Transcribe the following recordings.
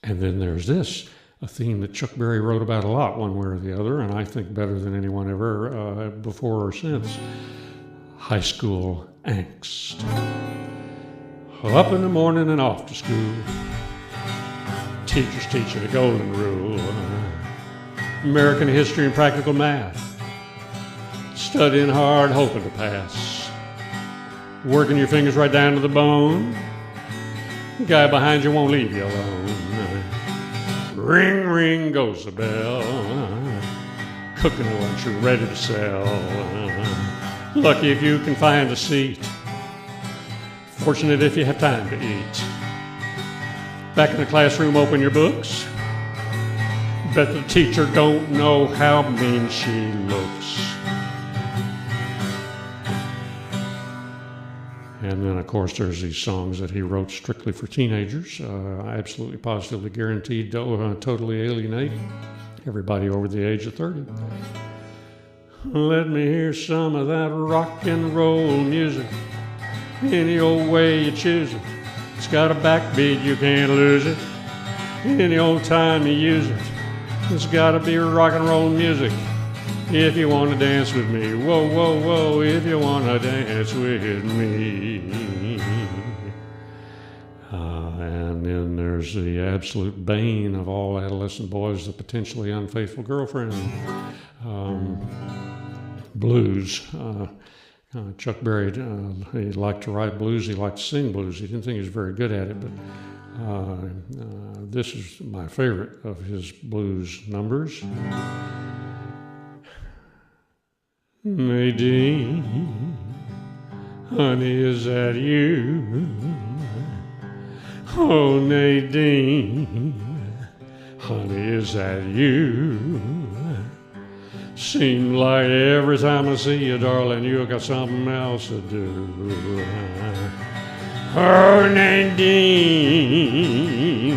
And then there's this, a theme that Chuck Berry wrote about a lot, one way or the other, and I think better than anyone ever before or since. High school angst. Up in the morning and off to school. Teachers teaching the golden rule. American history and practical math. Studying hard, hoping to pass. Working your fingers right down to the bone. The guy behind you won't leave you alone. Ring, ring goes the bell. Cooking lunch you're ready to sell. Lucky if you can find a seat. Fortunate if you have time to eat. Back in the classroom, open your books. Bet the teacher don't know how mean she looks. And then, of course, there's these songs that he wrote strictly for teenagers. Absolutely, positively guaranteed to totally alienate everybody over the age of 30. Let me hear some of that rock and roll music. Any old way you choose it. It's got a backbeat, you can't lose it. Any old time you use it. It's got to be rock and roll music. If you want to dance with me, whoa, whoa, whoa, if you want to dance with me. And then there's the absolute bane of all adolescent boys, the potentially unfaithful girlfriend. Blues. Chuck Berry, he liked to write blues, he liked to sing blues. He didn't think he was very good at it, but this is my favorite of his blues numbers. Nadine, honey, is that you? Oh, Nadine, honey, is that you? Seems like every time I see you, darling, you got something else to do. Oh, Nadine,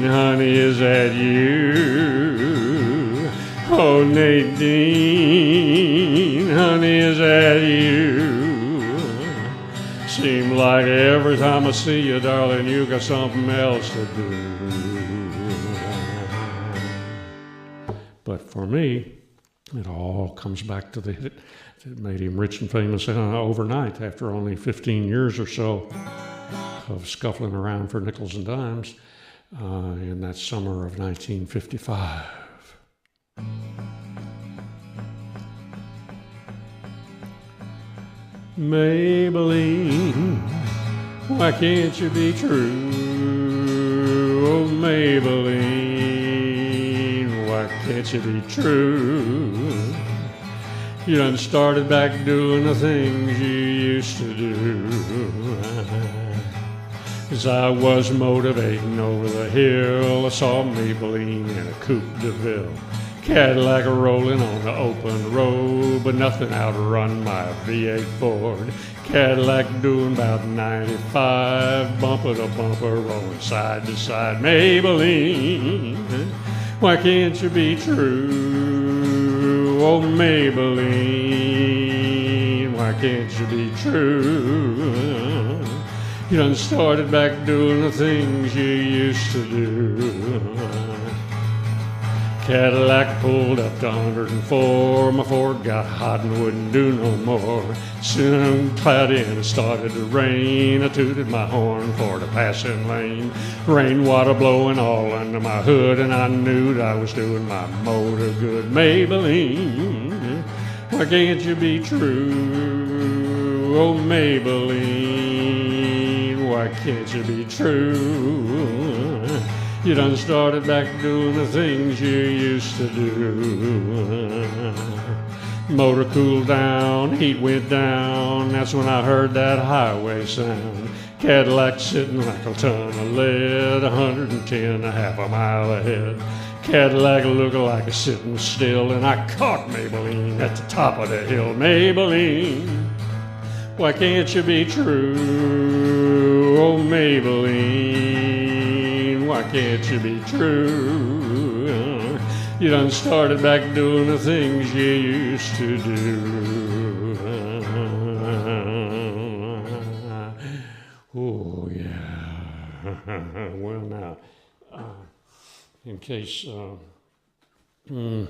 honey, is that you? Oh, Nadine, honey, is that you? Seems like every time I see you, darling, you got something else to do. But for me, it all comes back to the hit that made him rich and famous overnight after only 15 years or so of scuffling around for nickels and dimes in that summer of 1955. Maybelline, why can't you be true? Oh, Maybelline, why can't you be true? You done started back doing the things you used to do. 'Cause I was motivating over the hill, I saw Maybelline in a Coupe de Ville. Cadillac rolling on the open road, but nothing outrun my V8 Ford. Cadillac doing about 95, bumper to bumper, rolling side to side. Maybelline, why can't you be true? Oh, Maybelline, why can't you be true? You done started back doing the things you used to do. Cadillac pulled up to 104. My Ford got hot and wouldn't do no more. Soon cloudy and it started to rain. I tooted my horn for the passing lane. Rainwater blowing all under my hood, and I knew that I was doing my motor good. Maybelline, why can't you be true? Oh, Maybelline, why can't you be true? You done started back doing the things you used to do. Motor cooled down, heat went down. That's when I heard that highway sound. Cadillac sitting like a ton of lead, 110, a half a mile ahead. Cadillac looking like a sitting still, and I caught Maybelline at the top of the hill. Maybelline, why can't you be true? Oh, Maybelline, why can't you be true? You done started back doing the things you used to do. Oh, yeah. Well, now, in case you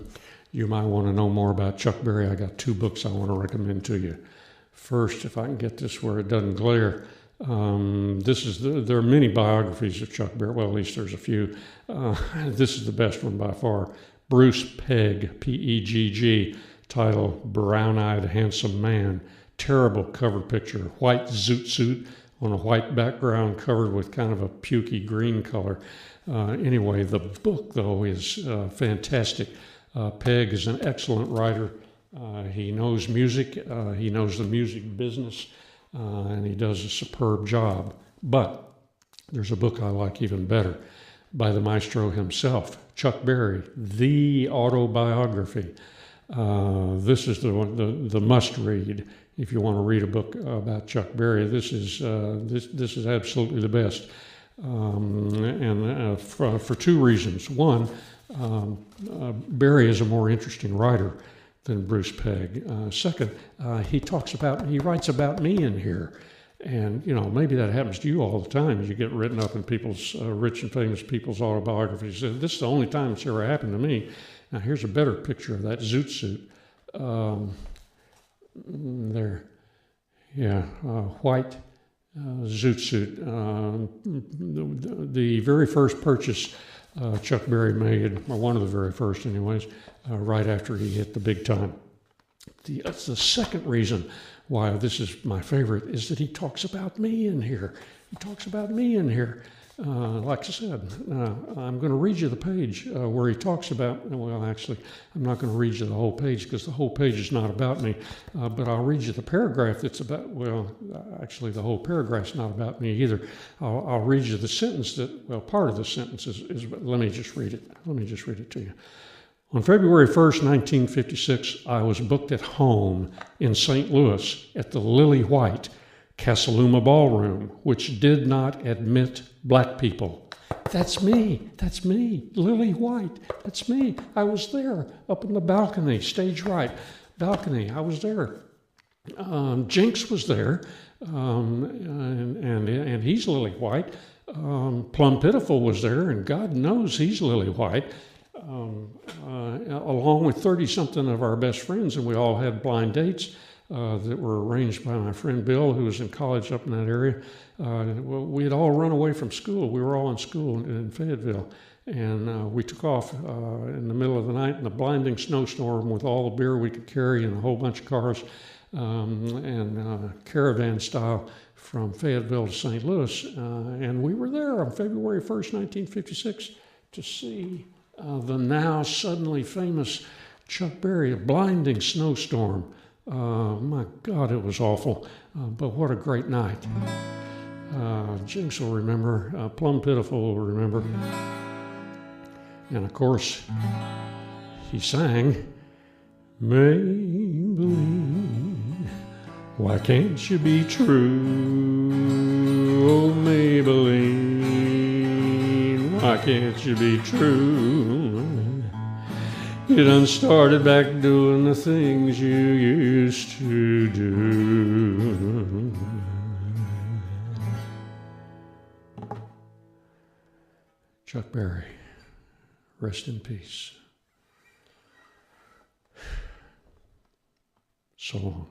might want to know more about Chuck Berry, I got 2 books I want to recommend to you. First, if I can get this where it doesn't glare, there are many biographies of Chuck Berry. Well, at least there's a few. This is the best one by far. Bruce Pegg, P-E-G-G, title Brown-Eyed Handsome Man. Terrible cover picture, white zoot suit on a white background covered with kind of a pukey green color. Anyway, the book, though, is fantastic. Pegg is an excellent writer. He knows music. He knows the music business, and he does a superb job. But there's a book I like even better by the maestro himself, Chuck Berry, The Autobiography. This is the must-read if you want to read a book about Chuck Berry. This is absolutely the best, and for 2 reasons. One, Berry is a more interesting writer than Bruce Pegg. Second, he writes about me in here. And, maybe that happens to you all the time. You get written up in people's, rich and famous people's autobiographies. This is the only time it's ever happened to me. Now, here's a better picture of that zoot suit. There. Yeah, white zoot suit. The very first purchase Chuck Berry made, or one of the very first anyways, right after he hit the big time. That's the second reason why this is my favorite, is that he talks about me in here. He talks about me in here. Like I said, I'm going to read you the page where he talks about, well, actually, I'm not going to read you the whole page because the whole page is not about me, but I'll read you the paragraph that's about, well, actually, the whole paragraph's not about me either. I'll read you the sentence part of the sentence is let me just read it. Let me just read it to you. On February 1st, 1956, I was booked at home in St. Louis at the Lily White Casaluma Ballroom, which did not admit black people. That's me. That's me. Lily White. That's me. I was there up in the balcony, stage right balcony. I was there. Jinx was there, and he's Lily White. Plum Pitiful was there, and God knows he's Lily White. Along with 30-something of our best friends, and we all had blind dates that were arranged by my friend Bill, who was in college up in that area. We had all run away from school. We were all in school in Fayetteville, and we took off in the middle of the night in a blinding snowstorm with all the beer we could carry and a whole bunch of cars, and caravan style from Fayetteville to St. Louis. And we were there on February 1st, 1956, to see the now suddenly famous Chuck Berry, a blinding snowstorm. My God, it was awful, but what a great night. Jinx will remember, Plum Pitiful will remember. And of course, he sang, Maybelline, why can't you be true? Oh, Maybelline, why can't you be true? You done started back doing the things you used to do. Chuck Berry, rest in peace. So long.